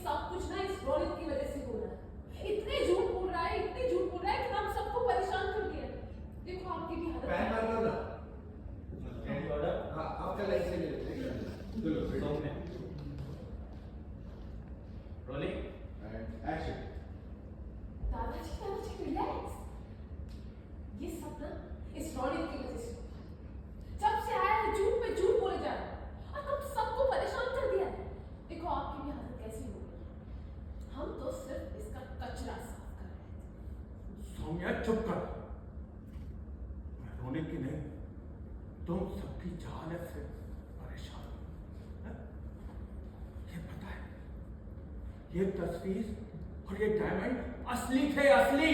सब कुछ ना इस रोनित की वजह से हो रहा है। इतने झूठ बोल रहा है, इतने झूठ बोल रहा है कि हम सबको परेशान कर दिया। देखो आपकी भी हालत पैन मार लो ना। ऑर्डर। हाँ आपका लाइफ से ले लो। Rolling and action. दादाजी रिलैक्स। ये सब ना इस रोनित की वजह से हुआ। जब से आया है झूठ पे झूठ बोले जा रहा है और हम सबको परेशान कर दिया है। देखो आपकी भी हालत कैसी हो गई। हम तो सिर्फ इसका कचरा साफ कर रहे थे। सौम्या चुप कर। मैं रोने की नहीं, तुम सबकी जहालत से परेशान हूं। ये पता है, ये तस्वीर और ये डायमंड असली थे, असली।